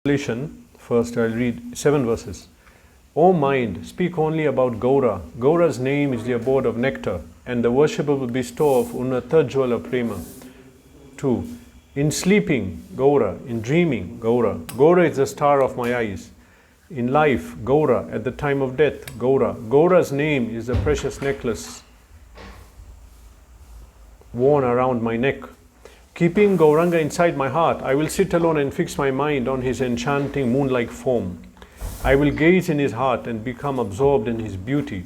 Translation. First I'll read 7 verses. O mind, speak only about Gaura. Gaura's name is the abode of nectar and the worshipable bestow of Unnatajwala Prema. 2. In sleeping, Gaura. In dreaming, Gaura. Gaura is the star of my eyes. In life, Gaura. At the time of death, Gaura. Gaura's name is the precious necklace worn around my neck. Keeping Gauranga inside my heart, I will sit alone and fix my mind on his enchanting moon-like form. I will gaze in his heart and become absorbed in his beauty.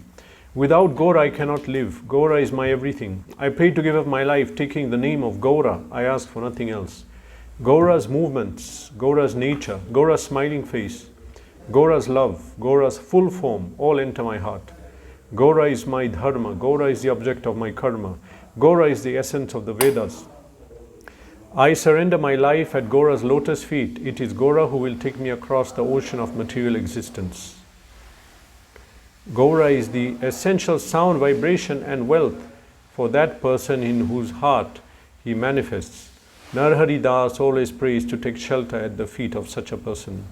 Without Gaura, I cannot live. Gaura is my everything. I pray to give up my life, taking the name of Gaura. I ask for nothing else. Gaura's movements, Gaura's nature, Gaura's smiling face, Gaura's love, Gaura's full form, all enter my heart. Gaura is my dharma. Gaura is the object of my karma. Gaura is the essence of the Vedas. I surrender my life at Gaura's lotus feet. It is Gaura who will take me across the ocean of material existence. Gaura is the essential sound, vibration and wealth for that person in whose heart he manifests. Narhari Das always prays to take shelter at the feet of such a person.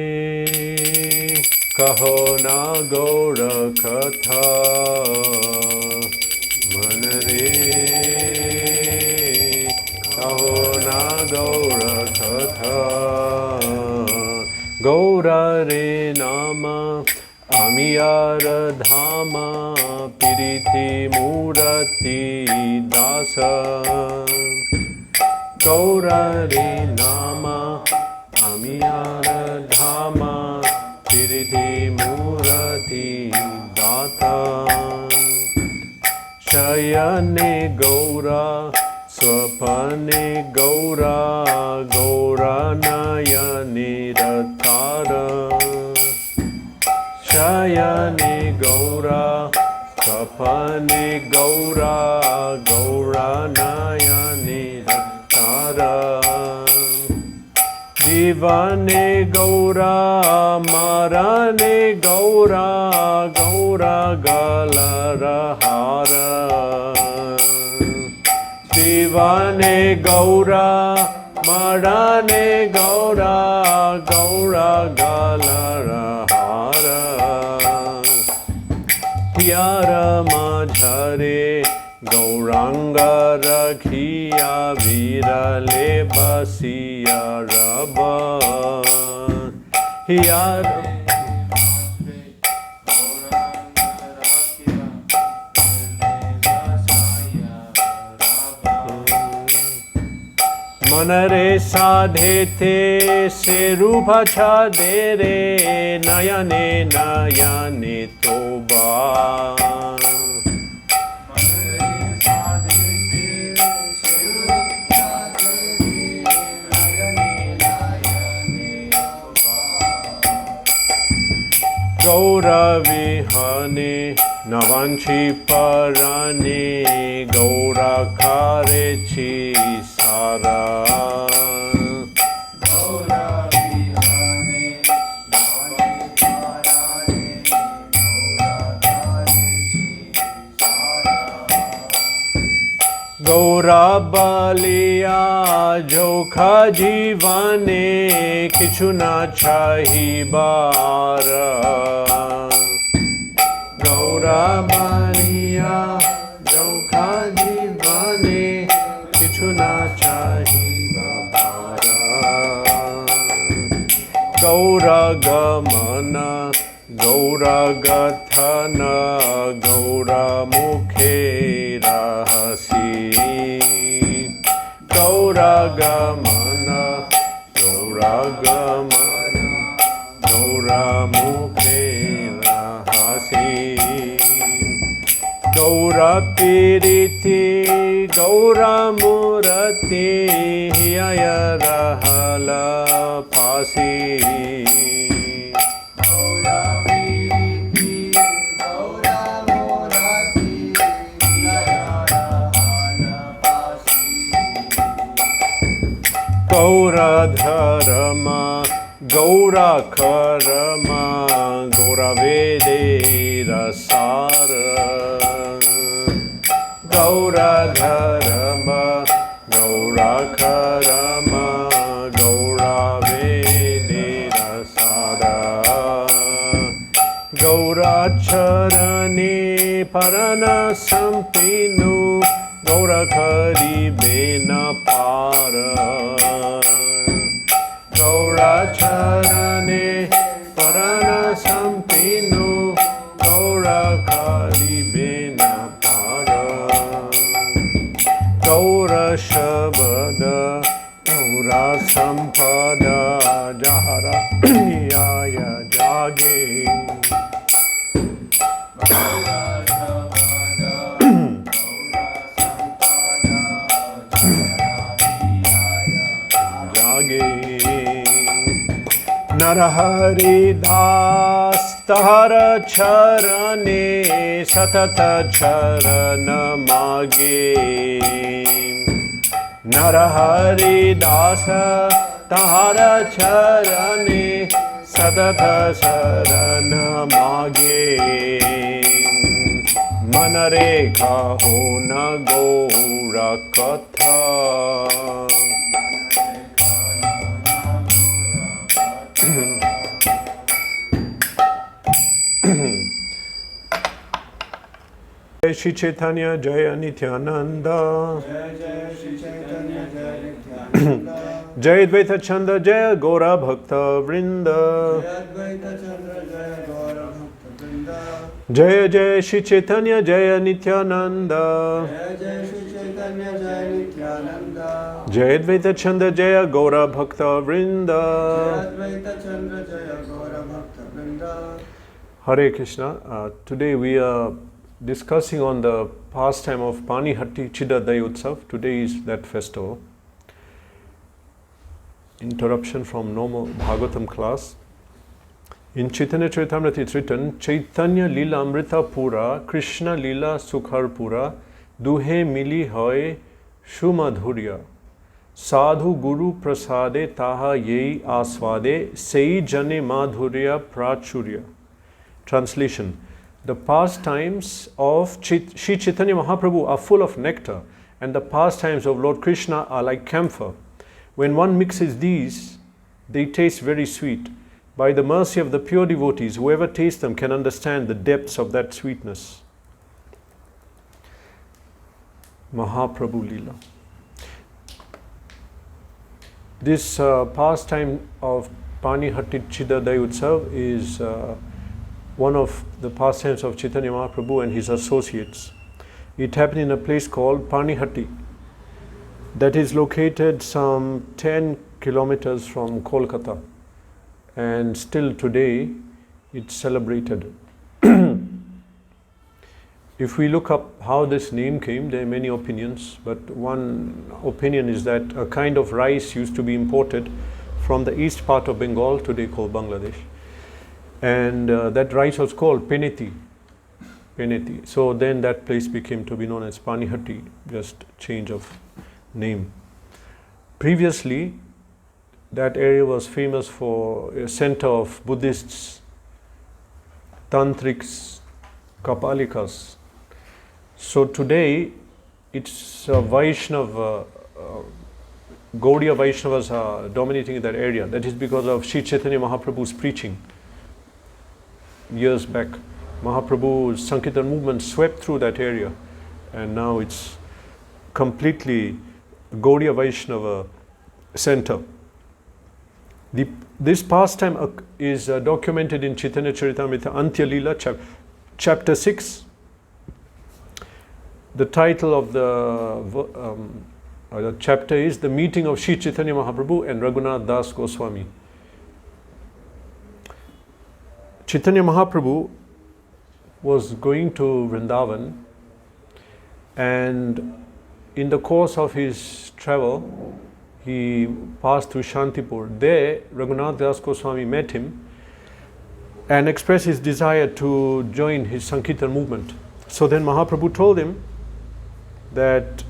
Manare Kaho na Gaura Katha Manare Kaho na Gaura Katha Gaura re nama Amiyara dhama Piriti Murati dasa Gaura re nama Amiyara dhama Piriti Murati data Shayane Gaura Swapane Gaura Gaura Nayane Ratara Shayane Gaura Swapane Gaura Gaura Nayane Ratara Jivane Gaura Marane Gaura Gaura Galara Hara Jivane Gaura Marane Gaura Gaura Galara Hara Pyara Majhare Gauranga Rakhiya Virale Basiya Rabba Hiyar Manare sadhete se rupa chadere Nayane nayane toba Gaura vihane navanchi parane Gaura karechi sara Gaura vihane navanchi parane Gaura karechi sara Gaura baliya jokha jivane kichu na chahi bara Gaura baliya jokha jivane kichu na chahi bara Gaura gamana Gaura gathana Gaura mukhe rahasi Gaura gamana Gaura gamana Gaura mukhe rahasi Gaura piriti Gaura murati Hiyaya rahala pasi Gaura dharma, Gaura karma, Gaura vede rasara, Gauradharama Gaurakarama Gauravedira Sada Gauracharane Parana Sampinu Gaurakari Bena Para Gauracharane Parana Sampinu Gaurakari Bena Para Gaura Shabada Gaura Sampada Jahara Yaya Jage Narahari Das Tahara Charane Satata Charana Mage Narahari Dasa Tahara Charane Satata Charana Mage Manarekha Hona Gaura Katha Jai Shri Caitanya, Jaya Nityananda, Jai Advaita Chanda, Jaya Gora Bhakta Vrinda, Jaya Jaya Shri Caitanya, Jaya Nityananda, Jai Advaita Chanda, Jaya Gora Bhakta Vrinda, Hare Krishna. Today we are discussing on the pastime of Panihati Cida Dahi Utsava. Today is that festival. Interruption from normal Bhagavatam class. In Chaitanya Caritamrta it's written, Caitanya Lila Amrita Pura, Krishna Lila Sukhar Pura, Duhe Mili Hoy Shumadhurya, Sadhu Guru Prasade Taha Yei Aswade, Sei Jane Madhurya Prachurya. Translation. The pastimes of Sri Chaitanya Mahaprabhu are full of nectar, and the pastimes of Lord Krishna are like camphor. When one mixes these, they taste very sweet. By the mercy of the pure devotees, whoever tastes them can understand the depths of that sweetness. Mahaprabhu Lila. This pastime of Panihati Cida Dahi Utsava is one of the pastimes of Chaitanya Mahaprabhu and his associates. It happened in a place called Panihati, that is located some 10 kilometers from Kolkata, and still today it's celebrated. If we look up how this name came, there are many opinions, but one opinion is that a kind of rice used to be imported from the east part of Bengal, today called Bangladesh. And that rice was called Panihati. So then that place became to be known as Panihati, just change of name. Previously, that area was famous for a center of Buddhists, Tantrics, Kapalikas. So today, it's Vaishnava, Gaudiya Vaishnavas are dominating that area. That is because of Sri Chaitanya Mahaprabhu's preaching. Years back, Mahaprabhu's Sankirtan movement swept through that area, and now it's completely Gaudiya Vaishnava center. This pastime is documented in Chaitanya Caritamrta Antya Lila, chapter 6. The title of the chapter is The Meeting of Sri Chaitanya Mahaprabhu and Raghunath Das Goswami. Chaitanya Mahaprabhu was going to Vrindavan, and in the course of his travel, he passed through Shantipur. There, Raghunath Das Goswami met him and expressed his desire to join his Sankirtan movement. So then Mahaprabhu told him that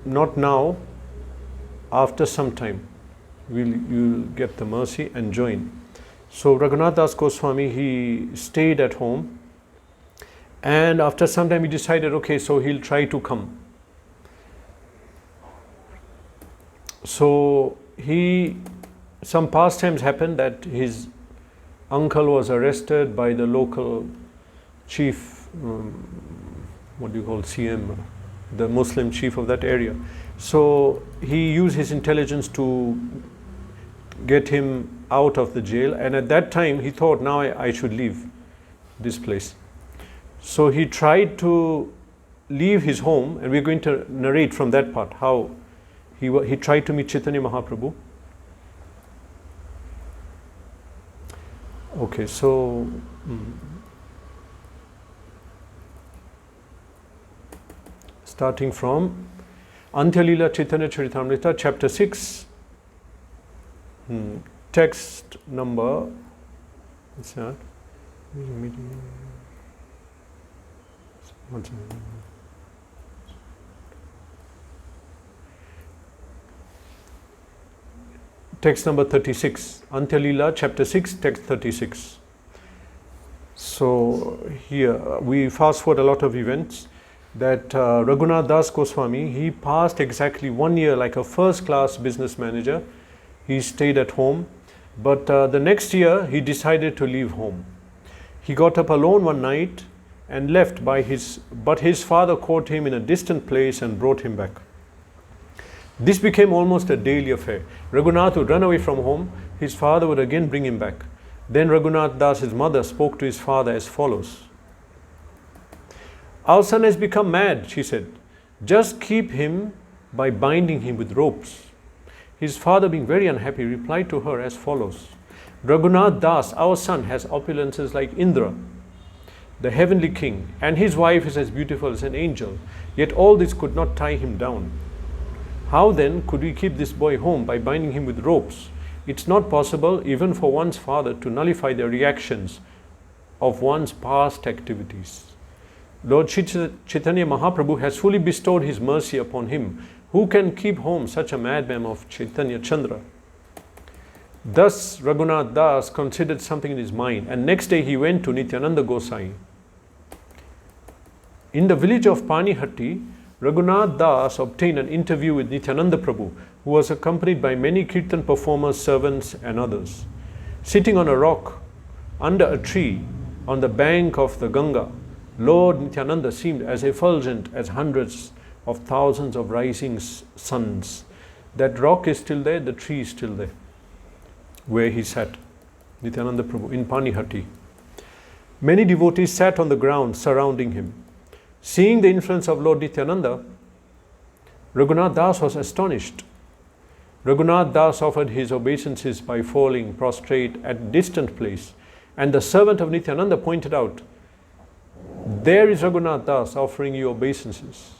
not now, after some time, you'll get the mercy and join. So Raghunath Das Goswami, he stayed at home, And after some time he decided, okay, so he'll try to come. So some pastimes happened that his uncle was arrested by the local chief, what do you call, CM, the Muslim chief of that area. So he used his intelligence to get him out of the jail, and at that time he thought, now I should leave this place. So he tried to leave his home, and we're going to narrate from that part how he tried to meet Chaitanya Mahaprabhu. Okay, so starting from Antya Lila Chaitanya Caritamrta, chapter 6, text number, what's that? Text number 36, Antya Lila, chapter 6, text 36. So here we fast forward a lot of events. That Raghunath Das Goswami, he passed exactly 1 year like a first-class business manager. He stayed at home, but the next year he decided to leave home. He got up alone one night and left but his father caught him in a distant place and brought him back. This became almost a daily affair. Raghunath would run away from home, his father would again bring him back. Then Raghunath Das, his mother, spoke to his father as follows. Our son has become mad, she said. Just keep him by binding him with ropes. His father, being very unhappy, replied to her as follows. Raghunath Das, our son, has opulences like Indra, the heavenly king, and his wife is as beautiful as an angel. Yet all this could not tie him down. How then could we keep this boy home by binding him with ropes? It's not possible even for one's father to nullify the reactions of one's past activities. Lord Chaitanya Mahaprabhu has fully bestowed his mercy upon him. Who can keep home such a madman of Chaitanya Chandra? Thus Raghunath Das considered something in his mind, and next day he went to Nityananda Gosai. In the village of Panihati, Raghunath Das obtained an interview with Nityananda Prabhu, who was accompanied by many kirtan performers, servants and others. Sitting on a rock under a tree on the bank of the Ganga, Lord Nityananda seemed as effulgent as hundreds of thousands of rising suns. That rock is still there, the tree is still there, where he sat, Nityananda Prabhu, in Panihati. Many devotees sat on the ground surrounding him. Seeing the influence of Lord Nityananda, Raghunath Das was astonished. Raghunath Das offered his obeisances by falling prostrate at a distant place, and the servant of Nityananda pointed out, there is Raghunath Das offering you obeisances.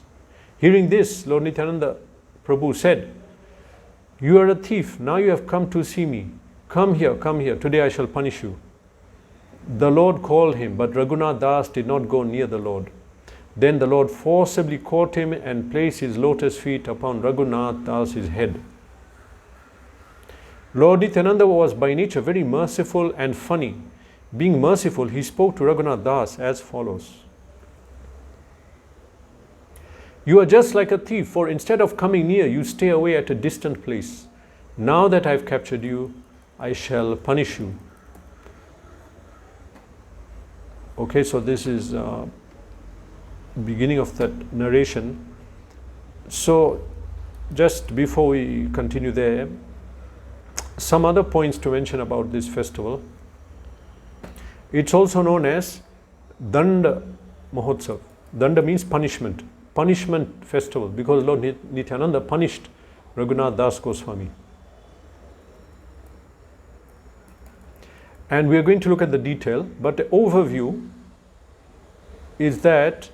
Hearing this, Lord Nityananda Prabhu said, you are a thief, now you have come to see me. Come here, today I shall punish you. The Lord called him, but Raghunath Das did not go near the Lord. Then the Lord forcibly caught him and placed his lotus feet upon Raghunath Das's head. Lord Nityananda was by nature very merciful and funny. Being merciful, he spoke to Raghunath Das as follows. You are just like a thief, for instead of coming near, you stay away at a distant place. Now that I have captured you, I shall punish you. Okay, so this is beginning of that narration. So just before we continue there, some other points to mention about this festival. It's also known as Danda Mahotsav. Danda means punishment. Punishment festival, because Lord Nityananda punished Raghunath Das Goswami. And we are going to look at the detail, but the overview is that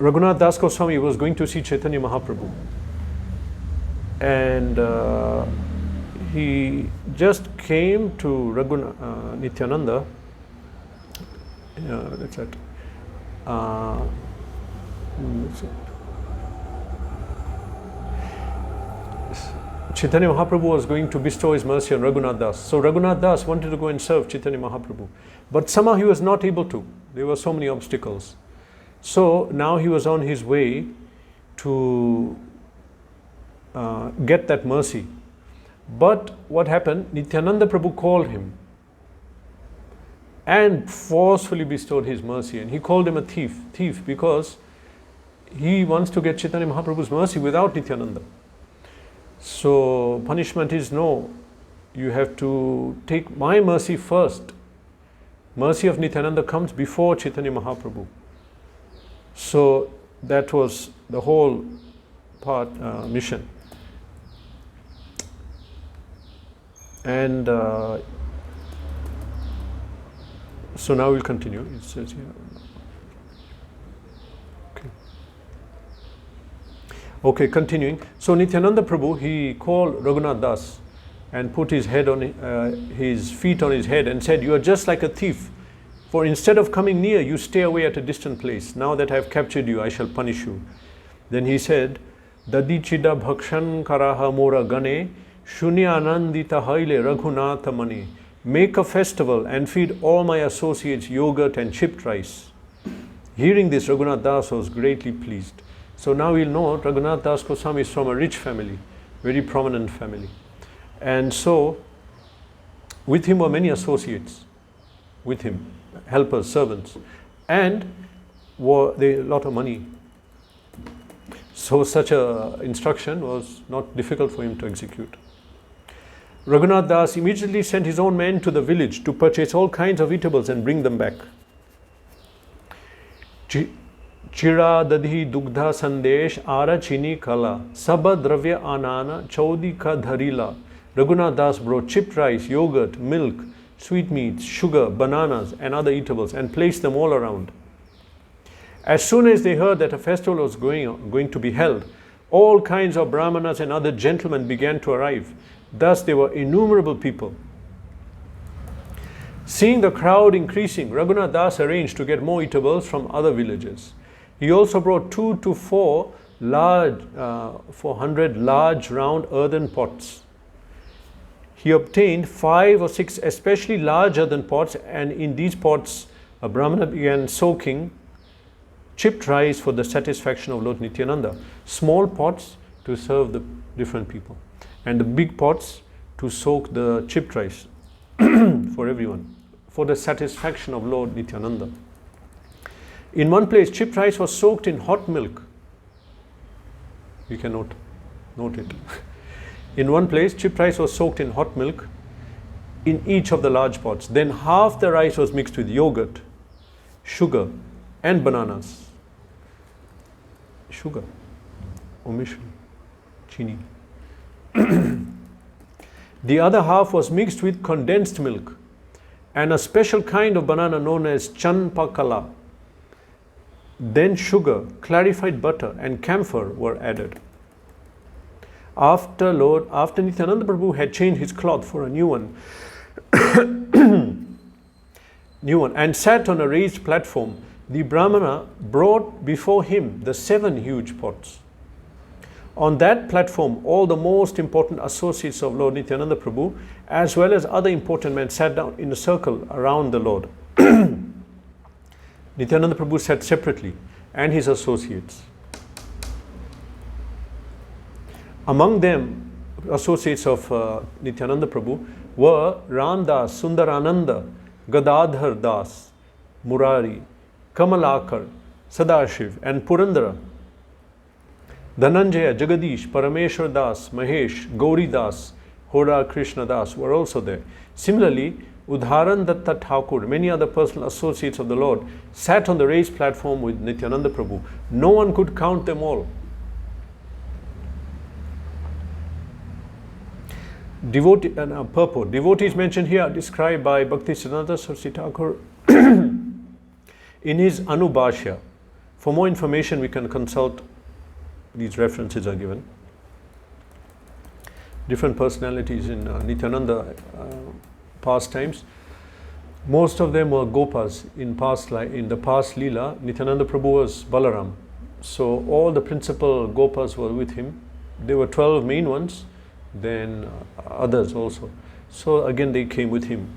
Raghunath Das Goswami was going to see Chaitanya Mahaprabhu, and he just came to Nityananda. That's it. Chaitanya Mahaprabhu was going to bestow his mercy on Raghunath Das. So Raghunath Das wanted to go and serve Chaitanya Mahaprabhu. But somehow he was not able to. There were so many obstacles. So now he was on his way to get that mercy. But what happened? Nityananda Prabhu called him and forcefully bestowed his mercy. And he called him a thief because he wants to get Chaitanya Mahaprabhu's mercy without Nityananda. So punishment is no, you have to take my mercy first. Mercy of Nityananda comes before Chaitanya Mahaprabhu. So that was the whole mission. And so now we'll continue. It says here. Okay, continuing. So Nityananda Prabhu, he called Raghunath Das and put his head on his feet on his head and said, "You are just like a thief. For instead of coming near, you stay away at a distant place. Now that I have captured you, I shall punish you." Then he said, "Dadi chida bhakshan karaha mora gane, shunya anandita haile Raghunatha mane." Make a festival and feed all my associates yogurt and chipped rice. Hearing this, Raghunath Das was greatly pleased. So now we'll know Raghunath Das Goswami is from a rich family, very prominent family. And so with him were many associates, with him, helpers, servants, and they a lot of money. So such a instruction was not difficult for him to execute. Raghunath Das immediately sent his own men to the village to purchase all kinds of eatables and bring them back. Cida Dahi Dugdha Sandesh Ara Chini Kala Saba Dravya Anana Chaudi Ka Dharila. Raghunath Das brought chipped rice, yogurt, milk, sweetmeats, sugar, bananas and other eatables and placed them all around. As soon as they heard that a festival was going to be held, all kinds of brahmanas and other gentlemen began to arrive. Thus there were innumerable people. Seeing the crowd increasing, Raghunath Das arranged to get more eatables from other villages. He also brought 2 to 400 large round earthen pots. He obtained 5 or 6 especially large earthen pots, and in these pots a brahmana began soaking chipped rice for the satisfaction of Lord Nityananda. Small pots to serve the different people, and the big pots to soak the chipped rice for everyone, for the satisfaction of Lord Nityananda. In one place, chipped rice was soaked in hot milk. You can note it. In one place, chipped rice was soaked in hot milk in each of the large pots. Then half the rice was mixed with yogurt, sugar, and bananas. Sugar, omission, chini. The other half was mixed with condensed milk and a special kind of banana known as chanpakala. Then sugar, clarified butter and camphor were added. After Nityananda Prabhu had changed his cloth for a new one, and sat on a raised platform, the Brahmana brought before him the 7 huge pots. On that platform, all the most important associates of Lord Nityananda Prabhu, as well as other important men, sat down in a circle around the Lord. Nityananda Prabhu sat separately, and his associates. Among them, associates of Nityananda Prabhu were Ramdas, Sundarananda, Gadadhar Das, Murari, Kamalakar, Sadashiv, and Purandara. Dhananjaya, Jagadish, Parameshwar Das, Mahesh, Gauri Das, Hoda Krishna Das were also there. Similarly, Udharan Datta Thakur, many other personal associates of the Lord, sat on the raised platform with Nityananda Prabhu. No one could count them all. Purport. Devotees mentioned here are described by Bhaktisiddhanta Saraswati Thakur in his Anubhashya. For more information, we can consult, these references are given. Different personalities in Nityananda pastimes. Most of them were Gopas in the past Lila. Nityananda Prabhu was Balaram. So all the principal Gopas were with him. There were 12 main ones, then others also. So again they came with him.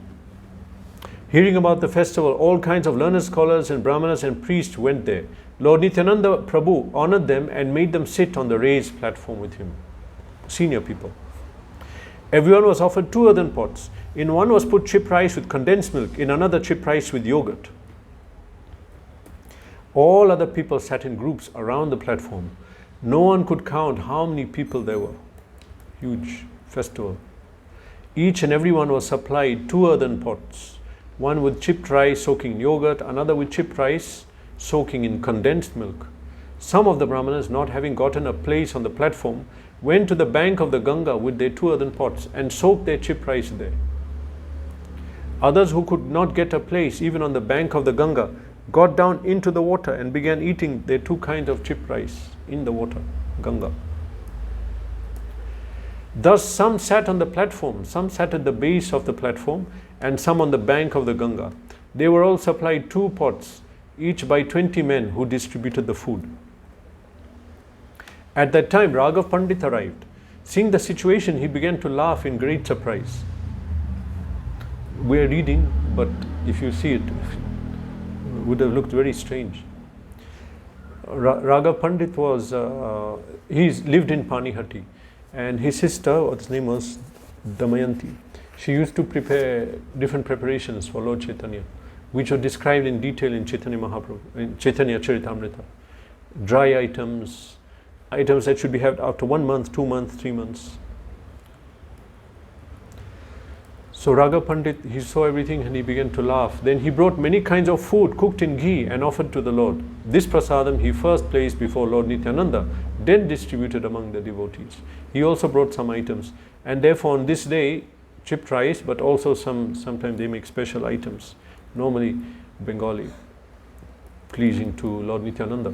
Hearing about the festival, all kinds of learned scholars and brahmanas and priests went there. Lord Nityananda Prabhu honored them and made them sit on the raised platform with him. Senior people. Everyone was offered 2 earthen pots. In one was put chip rice with condensed milk, in another chip rice with yogurt. All other people sat in groups around the platform. No one could count how many people there were. Huge festival. Each and every one was supplied 2 earthen pots. One with chipped rice soaking in yogurt, another with chipped rice soaking in condensed milk. Some of the brahmanas, not having gotten a place on the platform, went to the bank of the Ganga with their 2 earthen pots and soaked their chipped rice there. Others who could not get a place even on the bank of the Ganga got down into the water and began eating their 2 kinds of chipped rice in the water, Ganga. Thus some sat on the platform, some sat at the base of the platform, and some on the bank of the Ganga. They were all supplied 2 pots, each by 20 men who distributed the food. At that time, Raghav Pandit arrived. Seeing the situation, he began to laugh in great surprise. We are reading, but if you see it, it would have looked very strange. Raghav Pandit was, he lived in Panihati, and his sister, whose name was Damayanti, she used to prepare different preparations for Lord Caitanya, which are described in detail in Chaitanya Mahaprabhu, in Caitanya Caritamrta. Dry items, items that should be had after 1 month, 2 months, 3 months. So Raghav Pandit, he saw everything and he began to laugh. Then he brought many kinds of food cooked in ghee and offered to the Lord. This prasadam he first placed before Lord Nityananda, then distributed among the devotees. He also brought some items, and therefore on this day, chipped rice, but also sometimes they make special items, normally Bengali, pleasing to Lord Nityananda.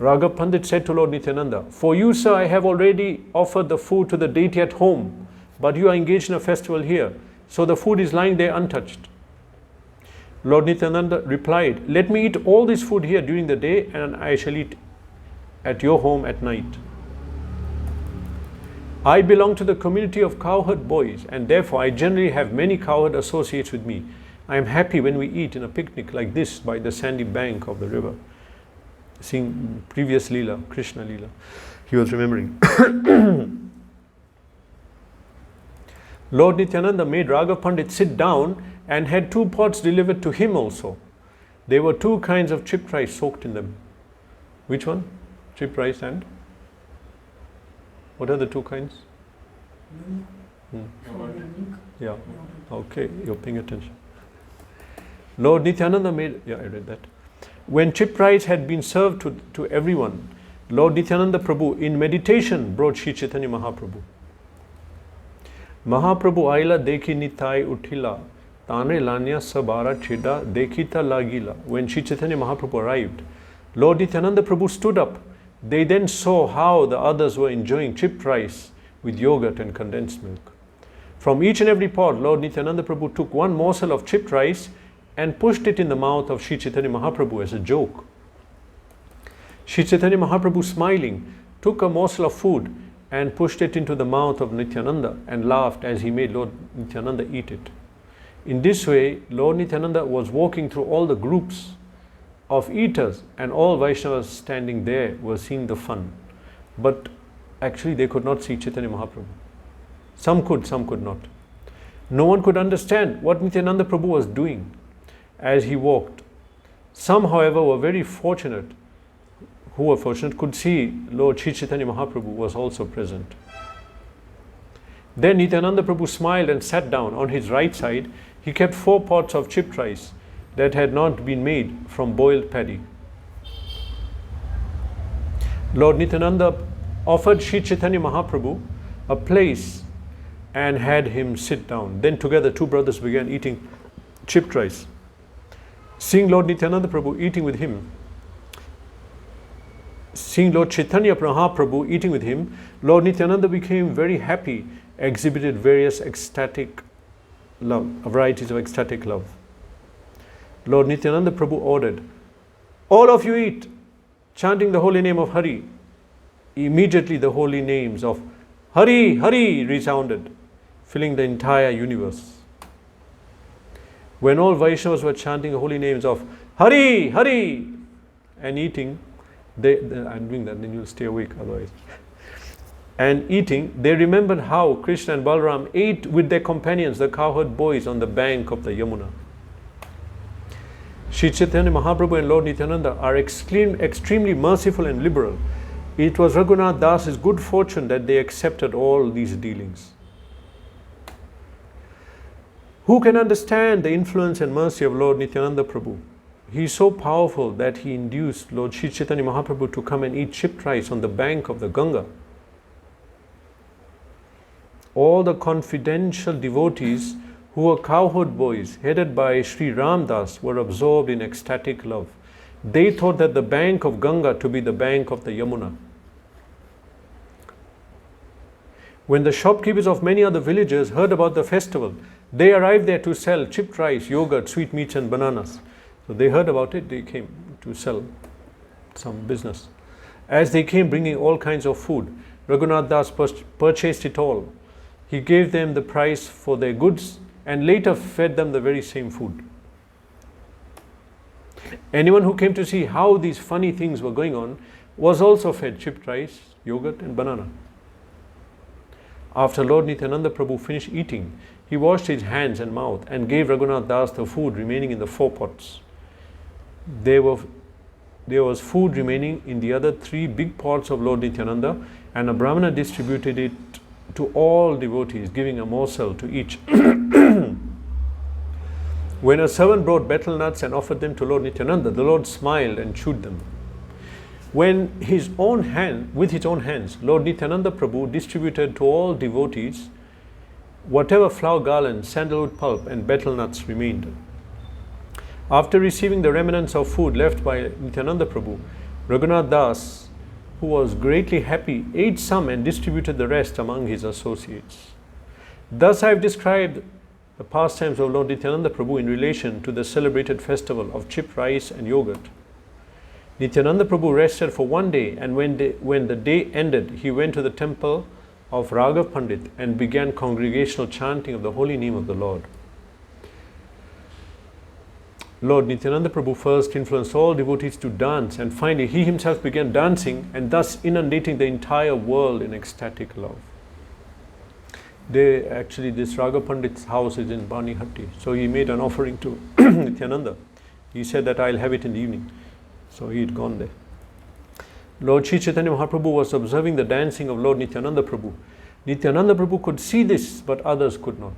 Raghav Pandit said to Lord Nityananda, "For you, sir, I have already offered the food to the deity at home, but you are engaged in a festival here, so the food is lying there untouched." Lord Nityananda replied, "Let me eat all this food here during the day, and I shall eat at your home at night. I belong to the community of cowherd boys, and therefore I generally have many cowherd associates with me. I am happy when we eat in a picnic like this by the sandy bank of the river." Seeing previous Lila, Krishna Lila, he was remembering. Lord Nityananda made Raghav Pandit sit down and had 2 pots delivered to him also. There were 2 kinds of chipped rice soaked in them. Which one? Chipped rice and? What are the 2 kinds? Yeah, okay, you're paying attention. Lord Nityananda made, yeah, I read that. When chipped rice had been served to everyone, Lord Nityananda Prabhu in meditation brought Sri Chaitanya Mahaprabhu. Mahaprabhu aila dekhi nitai uthila, tane lanya sabara chida dekhita lagila. When Sri Chaitanya Mahaprabhu arrived, Lord Nityananda Prabhu stood up. They then saw how the others were enjoying chipped rice with yogurt and condensed milk. From each and every pot, Lord Nityananda Prabhu took 1 morsel of chipped rice and pushed it in the mouth of Sri Chaitanya Mahaprabhu as a joke. Sri Chaitanya Mahaprabhu, smiling, took a morsel of food and pushed it into the mouth of Nityananda and laughed as he made Lord Nityananda eat it. In this way, Lord Nityananda was walking through all the groups of eaters, and all Vaishnavas standing there were seeing the fun. But actually they could not see Chaitanya Mahaprabhu. Some could not. No one could understand what Nityananda Prabhu was doing as he walked. Some, however, were very fortunate, could see Lord Sri Chaitanya Mahaprabhu was also present. Then Nityananda Prabhu smiled and sat down. On his right side, he kept 4 pots of chipped rice that had not been made from boiled paddy. Lord Nityananda offered Sri Chaitanya Mahaprabhu a place and had him sit down. Then together 2 brothers began eating chipped rice. Seeing Lord Nityananda Prabhu eating with him, seeing Lord Chaitanya Mahaprabhu eating with him, Lord Nityananda became very happy, exhibited various ecstatic love, varieties of ecstatic love. Lord Nityananda Prabhu ordered, "All of you eat," chanting the holy name of Hari. Immediately the holy names of Hari, Hari resounded, filling the entire universe. When all Vaishnavas were chanting the holy names of Hari, Hari and eating, I'm doing that, then you'll stay awake otherwise. And eating, they remembered how Krishna and Balaram ate with their companions, the cowherd boys, on the bank of the Yamuna. Sri Chaitanya Mahaprabhu and Lord Nityananda are extremely merciful and liberal. It was Raghunath Das's good fortune that they accepted all these dealings. Who can understand the influence and mercy of Lord Nityananda Prabhu? He is so powerful that he induced Lord Sri Chaitanya Mahaprabhu to come and eat chipped rice on the bank of the Ganga. All the confidential devotees who were cowherd boys headed by Sri Ram Das were absorbed in ecstatic love. They thought that the bank of Ganga to be the bank of the Yamuna. When the shopkeepers of many other villages heard about the festival, they arrived there to sell chipped rice, yogurt, sweetmeats and bananas. So they heard about it, they came to sell some business. As they came bringing all kinds of food, Raghunath Das purchased it all. He gave them the price for their goods and later fed them the very same food. Anyone who came to see how these funny things were going on was also fed chipped rice, yogurt and banana. After Lord Nityananda Prabhu finished eating, he washed his hands and mouth and gave Raghunath Das the food remaining in the 4 pots. There was food remaining in the other 3 big pots of Lord Nityananda, and a Brahmana distributed it to all devotees, giving a morsel to each. When a servant brought betel nuts and offered them to Lord Nityananda, the Lord smiled and chewed them. With his own hands, Lord Nityananda Prabhu distributed to all devotees whatever flower garland, sandalwood pulp and betel nuts remained. After receiving the remnants of food left by Nityananda Prabhu, Raghunath Das, who was greatly happy, ate some and distributed the rest among his associates. Thus I have described the pastimes of Lord Nityananda Prabhu in relation to the celebrated festival of chipped rice and yogurt. Nityananda Prabhu rested for 1 day, and when the day ended, he went to the temple of Raghav Pandit and began congregational chanting of the holy name of the Lord. Lord Nityananda Prabhu first influenced all devotees to dance, and finally he himself began dancing and thus inundating the entire world in ecstatic love. This Raghav Pandit's house is in Panihati, so he made an offering to Nityananda. He said that I'll have it in the evening, so he had gone there. Lord Sri Chaitanya Mahaprabhu was observing the dancing of Lord Nityananda Prabhu. Nityananda Prabhu could see this, but others could not.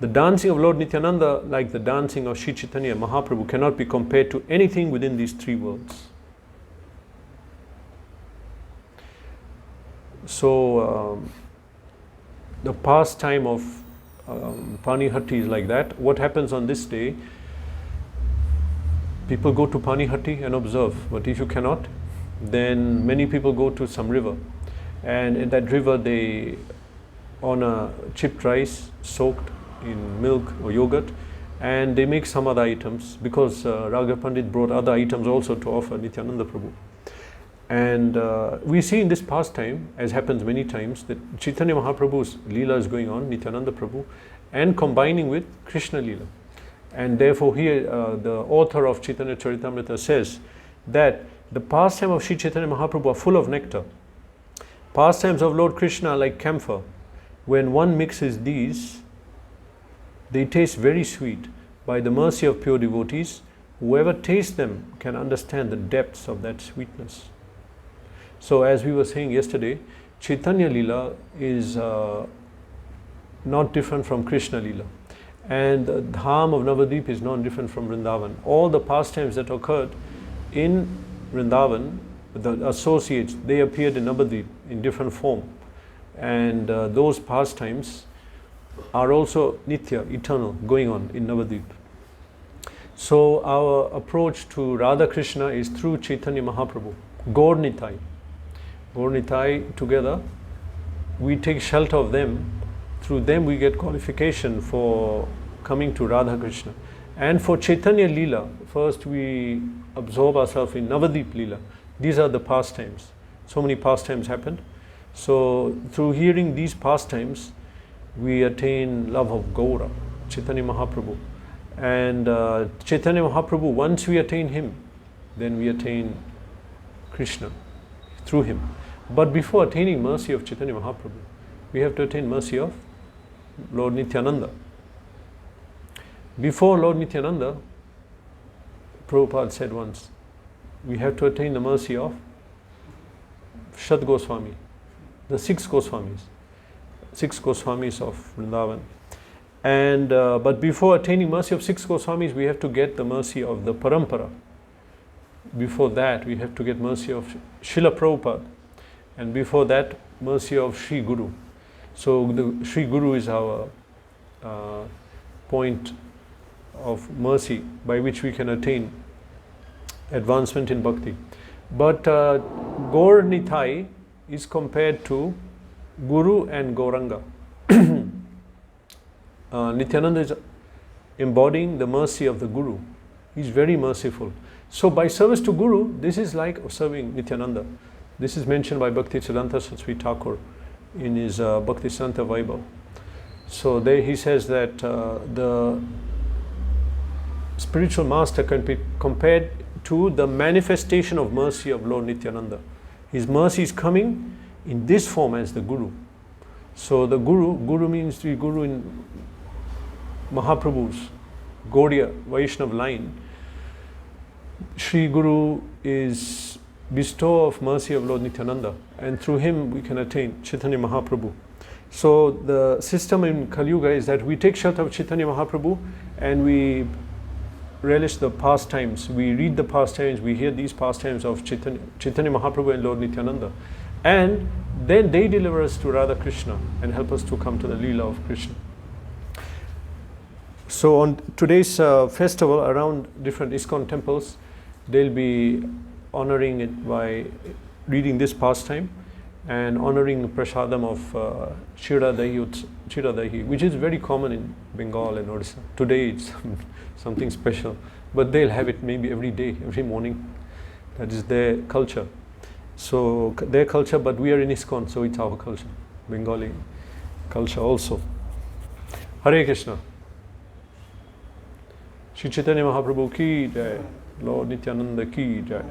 The dancing of Lord Nityananda, like the dancing of Sri Chaitanya Mahaprabhu, cannot be compared to anything within these 3 worlds. So, the pastime of Panihati is like that. What happens on this day? People go to Panihati and observe, but if you cannot, then many people go to some river, and in that river they, on a chipped rice soaked in milk or yogurt, and they make some other items, because Raghav Pandit brought other items also to offer Nityananda Prabhu. And we see in this pastime, as happens many times, that Chaitanya Mahaprabhu's Lila is going on, Nityananda Prabhu, and combining with Krishna Lila. And therefore here the author of Chaitanya Caritamrta says that the pastimes of Sri Chaitanya Mahaprabhu are full of nectar. Pastimes of Lord Krishna are like camphor. When one mixes these, they taste very sweet. By the mercy of pure devotees, whoever tastes them can understand the depths of that sweetness. So as we were saying yesterday, Chaitanya Lila is not different from Krishna Lila. And the Dham of Navadvip is not different from Vrindavan. All the pastimes that occurred in Vrindavan, the associates, they appeared in Navadvip in different form. And those pastimes are also Nitya, eternal, going on in Navadvip. So our approach to Radha Krishna is through Chaitanya Mahaprabhu, Gaur Nitai. Gaur Nitai together, we take shelter of them. Through them we get qualification for coming to Radha Krishna. And for Chaitanya Lila, first we absorb ourselves in Navadvip Lila. These are the pastimes. So many pastimes happened. So through hearing these pastimes, we attain love of Gaura, Chaitanya Mahaprabhu. And Chaitanya Mahaprabhu, once we attain him, then we attain Krishna through him. But before attaining mercy of Chaitanya Mahaprabhu, we have to attain mercy of Lord Nityananda. Before Lord Nityananda, Prabhupada said once, we have to attain the mercy of Shat Goswami, the six Goswamis of Vrindavan. And but before attaining mercy of six Goswamis, we have to get the mercy of the Parampara. Before that, we have to get mercy of Srila Prabhupada, and before that, mercy of Sri Guru. So the Sri Guru is our point of mercy by which we can attain advancement in bhakti. But Gaur Nitai is compared to Guru and Gauranga. Nityananda is embodying the mercy of the Guru. He is very merciful. So by service to Guru, this is like serving Nityananda. This is mentioned by Bhaktisiddhanta Saraswati Thakur in his Bhaktisiddhanta Vaibhav. So there he says that the spiritual master can be compared to the manifestation of mercy of Lord Nityananda. His mercy is coming in this form as the Guru. So the Guru means the Guru in Mahaprabhu's Gaudiya Vaishnav line. Sri Guru is bestower of mercy of Lord Nityananda, and through him we can attain Chaitanya Mahaprabhu. So the system in Kali Yuga is that we take shelter of Chaitanya Mahaprabhu and we relish the pastimes, we read the pastimes, we hear these pastimes of Chaitanya Mahaprabhu and Lord Nityananda, and then they deliver us to Radha Krishna and help us to come to the Lila of Krishna. So on today's festival, around different ISKCON temples, they'll be honoring it by reading this pastime and honoring prasadam of Cida Dahi, which is very common in Bengal and Odisha. Today it's something special, but they'll have it maybe every day, every morning. That is their culture. So their culture, but we are in ISKCON, so it's our culture, Bengali culture also. Hare Krishna. Shri Chaitanya Mahaprabhu ki jai, Lord Nityananda ki jai.